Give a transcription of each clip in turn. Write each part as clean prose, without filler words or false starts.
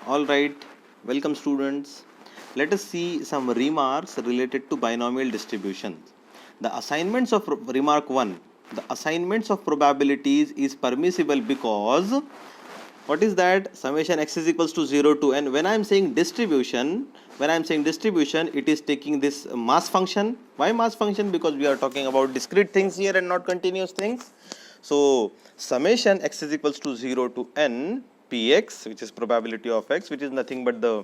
All right, welcome students. Let us see some remarks related to binomial distributions. The assignments of remark 1. The assignments of probabilities is permissible because what is that? Summation x is equals to 0 to n. When I am saying distribution, it is taking this mass function. Why mass function? Because we are talking about discrete things here and not continuous things. So summation x is equals to 0 to n px, which is probability of x, which is nothing but the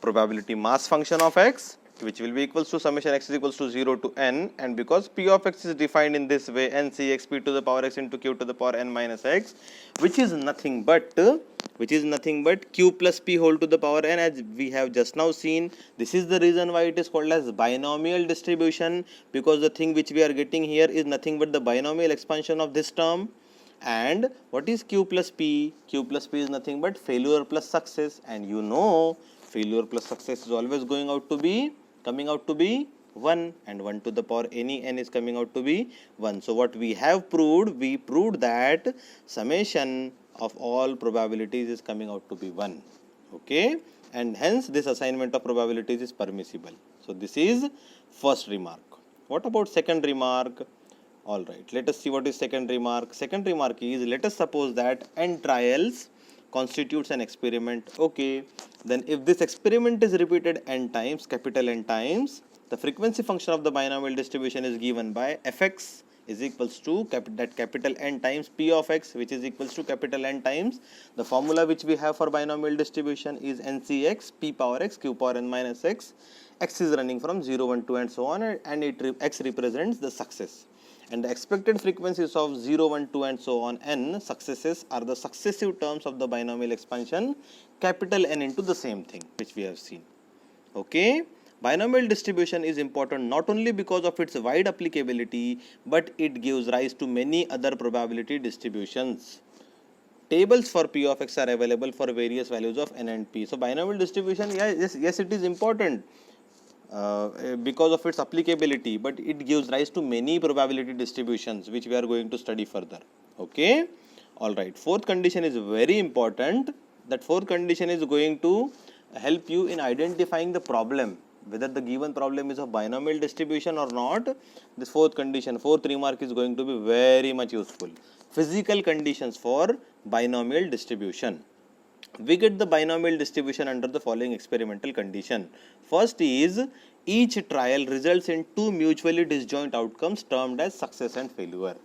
probability mass function of x, which will be equals to summation x is equals to 0 to n, and because p of x is defined in this way, n c x p to the power x into q to the power n minus x, which is nothing but q plus p whole to the power n, as we have just now seen. This is the reason why it is called as binomial distribution, because the thing which we are getting here is nothing but the binomial expansion of this term. And what is q plus p? Q plus p is nothing but failure plus success, and you know failure plus success is always coming out to be 1, and 1 to the power any n is coming out to be 1. So what we have proved, we proved that summation of all probabilities is coming out to be 1. Okay, and hence this assignment of probabilities is permissible. So this is first remark. What about second remark? All right, let us see what is second remark. Second remark is, let us suppose that n trials constitutes an experiment. Okay, then if this experiment is repeated n times, capital N times, the frequency function of the binomial distribution is given by fx is equals to capital N times p of x, which is equals to capital N times the formula which we have for binomial distribution is ncx p power x q power n minus x. X is running from 0, 1, 2 and so on, and x represents the success. And the expected frequencies of 0, 1, 2 and so on n successes are the successive terms of the binomial expansion capital N into the same thing which we have seen. Okay, binomial distribution is important not only because of its wide applicability, but it gives rise to many other probability distributions. Tables for p of x are available for various values of n and p. So binomial distribution, yes, it is important because of its applicability, but it gives rise to many probability distributions which we are going to study further. Okay, all right. Fourth condition is very important. That fourth condition is going to help you in identifying the problem, whether the given problem is of binomial distribution or not. This fourth condition, fourth remark is going to be very much useful. Physical conditions for binomial distribution. We get the binomial distribution under the following experimental condition. First is, each trial results in two mutually disjoint outcomes termed as success and failure.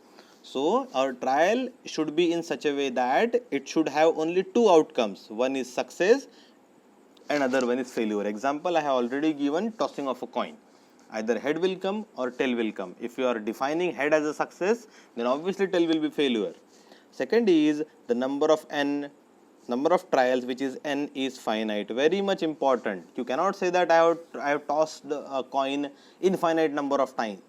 So our trial should be in such a way that it should have only two outcomes. One is success, another one is failure. Example I have already given, tossing of a coin. Either head will come or tail will come. If you are defining head as a success, then obviously tail will be failure. Second is the number of trials, which is n, is finite. Very much important. You cannot say that I have tossed a coin infinite number of times.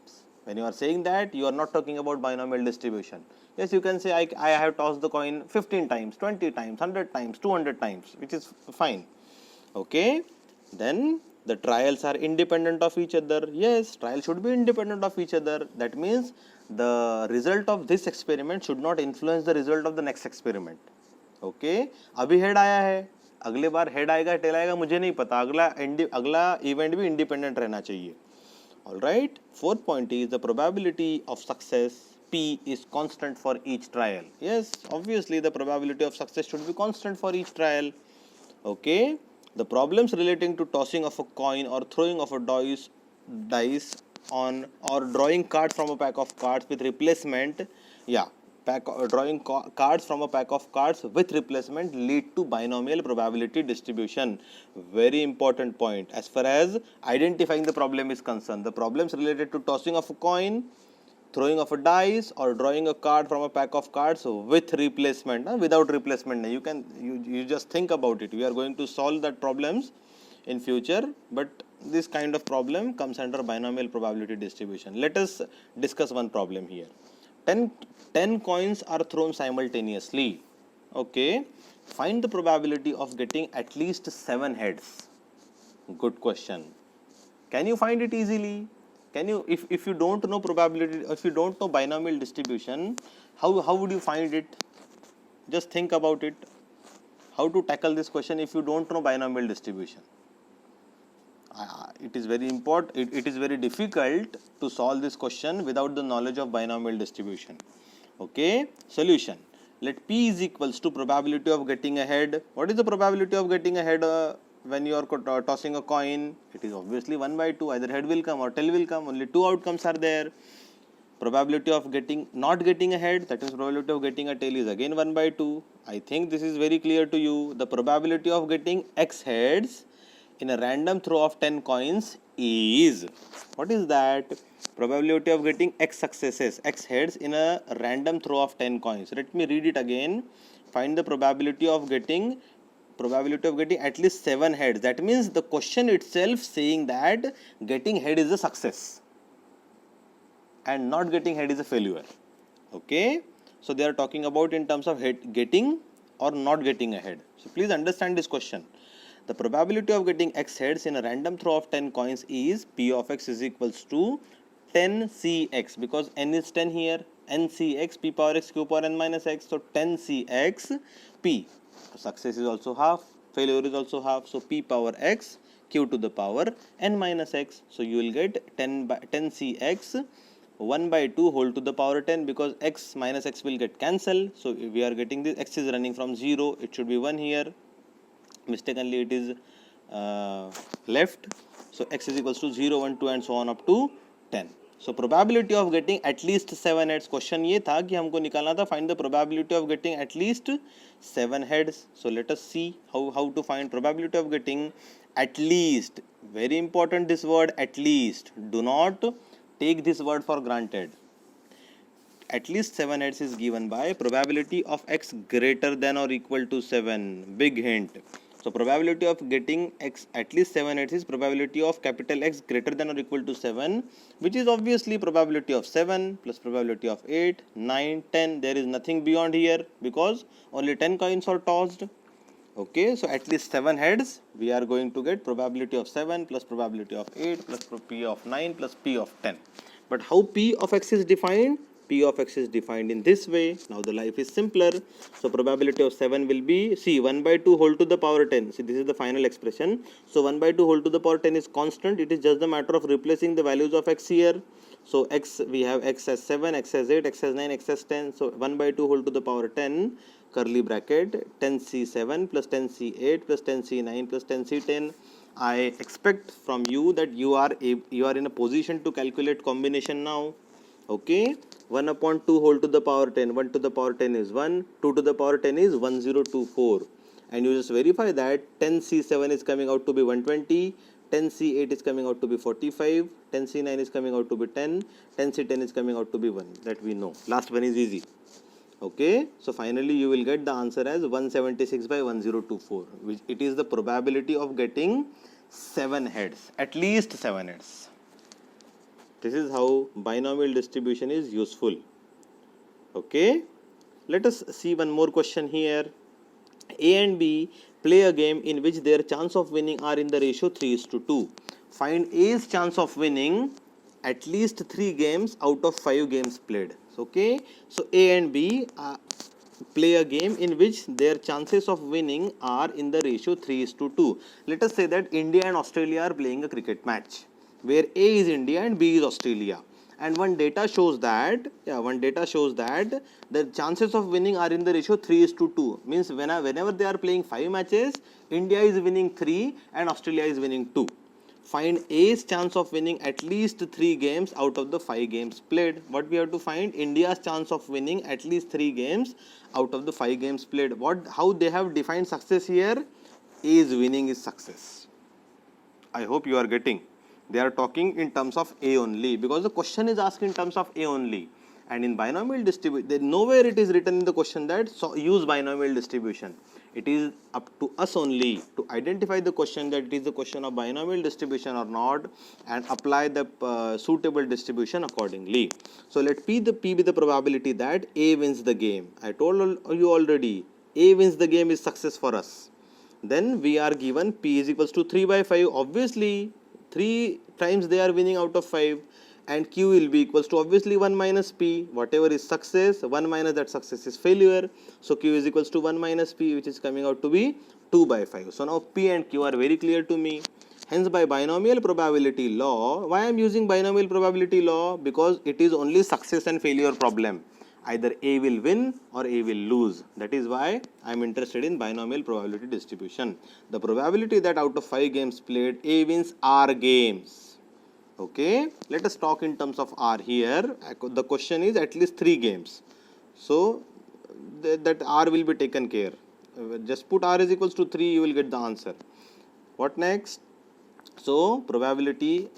When you are saying that, you are not talking about binomial distribution. Yes, you can say I have tossed the coin 15 times, 20 times, 100 times, 200 times, which is fine. Okay, then the trials are independent of each other. Yes, trials should be independent of each other. That means the result of this experiment should not influence the result of the next experiment. Okay अभी head आया है, अगले बार head आएगा tell आएगा मुझे नहीं पता, अगला इवेंट भी इंडिपेंडेंट रहना चाहिए. All right. Fourth point is the probability of success P is constant for each trial. Yes, obviously the probability of success should be constant for each trial. Okay, the problems relating to tossing of a coin or throwing of a dice on or drawing cards from a pack of cards with replacement, drawing cards from a pack of cards with replacement lead to binomial probability distribution. Very important point as far as identifying the problem is concerned. The problems related to tossing of a coin, throwing of a dice or drawing a card from a pack of cards with replacement, without replacement, you just think about it. We are going to solve that problems in future, but this kind of problem comes under binomial probability distribution. Let us discuss one problem here. 10 coins are thrown simultaneously. Okay, find the probability of getting at least 7 heads. Good question. Can you find it easily? Can you, if you don't know probability, if you don't know binomial distribution, how would you find it? Just think about it. how to tackle this question if you don't know binomial distribution. It is very important, it is very difficult to solve this question without the knowledge of binomial distribution. Okay, solution. Let P is equals to probability of getting ahead. What is the probability of getting ahead when you are tossing a coin? It is obviously 1 by 2, either head will come or tail will come, only two outcomes are there. Probability of not getting ahead, that is probability of getting a tail, is again 1 by 2. I think this is very clear to you. The probability of getting X heads in a random throw of 10 coins is, what is that? Probability of getting X successes, X heads in a random throw of 10 coins. Let me read it again. Find the probability of getting at least 7 heads. That means the question itself saying that getting head is a success and not getting head is a failure. Okay, so they are talking about in terms of getting or not getting ahead. So please understand this question. The probability of getting X heads in a random throw of 10 coins is P of X is equals to 10Cx, because n is 10 here, NCx, P power x, Q power n minus x, so 10Cx P. So success is also half, failure is also half, so P power x, Q to the power n minus x. So you will get 10Cx 1 by 2 whole to the power 10, because x minus x will get cancelled. So we are getting this, x is running from 0, it should be 1 here. Mistakenly it is left, so x is equals to 0, 1, 2 and so on up to 10. So probability of getting at least 7 heads, question ये था कि हमको निकालना था find the probability of getting at least 7 heads. So let us see how to find probability of getting at least. Very important, this word at least, do not take this word for granted. At least 7 heads is given by probability of x greater than or equal to 7. Big hint. So probability of getting x at least 7 heads is probability of capital X greater than or equal to 7, which is obviously probability of 7 plus probability of 8, 9, 10. There is nothing beyond here because only 10 coins are tossed. Okay, so at least 7 heads, we are going to get probability of 7 plus probability of 8 plus P of 9 plus P of 10. But how P of X is defined? P of X is defined in this way. Now the life is simpler. So probability of 7 will be, see, 1 by 2 whole to the power 10. See, this is the final expression. So 1 by 2 whole to the power 10 is constant. It is just the matter of replacing the values of X here. So X, we have X as 7, X as 8, X as 9, X as 10. So 1 by 2 whole to the power 10, curly bracket, 10C7 plus 10C8 plus 10C9 plus 10C10. I expect from you that you are in a position to calculate combination now. Okay, 1 upon 2 whole to the power 10, 1 to the power 10 is 1, 2 to the power 10 is 1024, and you just verify that 10C7 is coming out to be 120, 10C8 is coming out to be 45, 10C9 is coming out to be 10, 10C10 is coming out to be 1, that we know. Last one is easy. Okay, so finally you will get the answer as 176 by 1024, which it is the probability of getting 7 heads, at least 7 heads. This is how binomial distribution is useful. Okay, let us see one more question here. A and B play a game in which their chance of winning are in the ratio 3:2. Find A's chance of winning at least 3 games out of 5 games played. Okay, so A and B play a game in which their chances of winning are in the ratio 3:2. Let us say that India and Australia are playing a cricket match, where A is India and B is Australia, and one data shows that the chances of winning are in the ratio 3:2. Means whenever they are playing 5 matches, India is winning 3 and Australia is winning 2. Find A's chance of winning at least 3 games out of the 5 games played. What we have to find? India's chance of winning at least 3 games out of the 5 games played. How they have defined success here? A's winning is success. I hope you are getting. They are talking in terms of A only, because the question is asked in terms of A only. And in binomial distribution, nowhere it is written in the question that use binomial distribution. It is up to us only to identify the question, that it is the question of binomial distribution or not, and apply the suitable distribution accordingly. So let P be the probability that A wins the game. I told you already, A wins the game is success for us. Then we are given P is equals to 3 by 5. Obviously 3 times they are winning out of 5. and Q will be equals to obviously 1 minus P. Whatever is success, 1 minus that success is failure. So Q is equals to 1 minus P, which is coming out to be 2 by 5. So now P and Q are very clear to me. Hence, by binomial probability law, why I am using binomial probability law? Because it is only success and failure problem. Either A will win or A will lose. That is why I am interested in binomial probability distribution. The probability that out of 5 games played, A wins R games. Okay, let us talk in terms of R here. The question is at least 3 games. So, that R will be taken care. Just put R is equals to 3, you will get the answer. What next? So, probability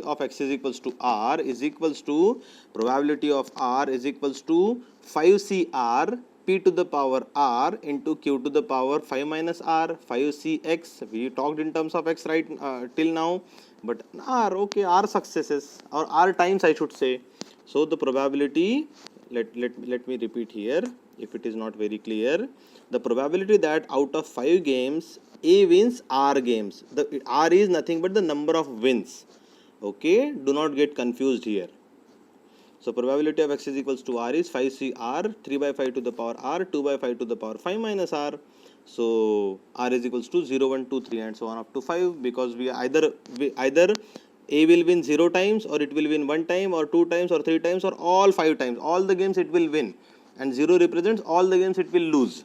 of x is equals to R is equals to probability of R is equals to 5CR P to the power R into Q to the power 5 minus R, 5CX. We talked in terms of x right till now, but R, okay, R successes or R times I should say. So, the probability, let me repeat here if it is not very clear. The probability that out of 5 games A wins R games. The R is nothing but the number of wins. Okay, do not get confused here. So probability of x is equals to R is 5CR, 3 by 5 to the power R, 2 by 5 to the power 5 minus R. So R is equals to 0, 1, 2, 3 and so on up to 5, because we either A will win 0 times, or it will win 1 time or 2 times or 3 times or all 5 times. All the games it will win, and 0 represents all the games it will lose.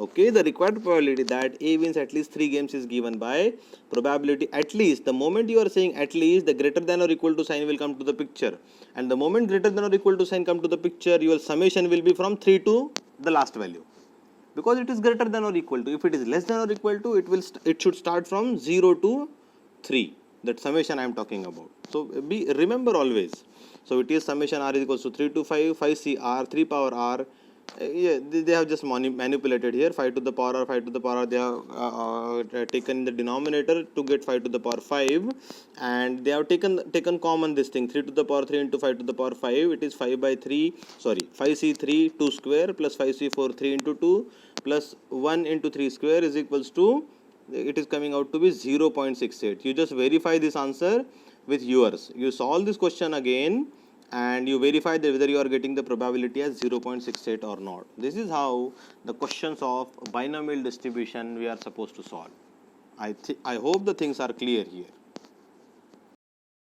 Okay, the required probability that A wins at least 3 games is given by probability at least. The moment you are saying at least, the greater than or equal to sign will come to the picture, and the moment greater than or equal to sign come to the picture, your summation will be from 3 to the last value, because it is greater than or equal to. If it is less than or equal to, it should start from 0 to 3. That summation I am talking about. So remember always. So it is summation R is equals to 3 to 5, 5CR, 3 power R. Yeah, they have just manipulated here. 5 to the power R, 5 to the power R. They have taken the denominator to get 5 to the power 5, and they have taken common this thing. 3 to the power 3 into 5 to the power 5. It is 5 by 3. Sorry, 5C3 2 square plus 5C4 3 into 2 plus 1 into 3 square is equals to, it is coming out to be 0.68. You just verify this answer with yours. You solve this question again and you verify that whether you are getting the probability as 0.68 or not. This is how the questions of binomial distribution we are supposed to solve. I hope the things are clear here.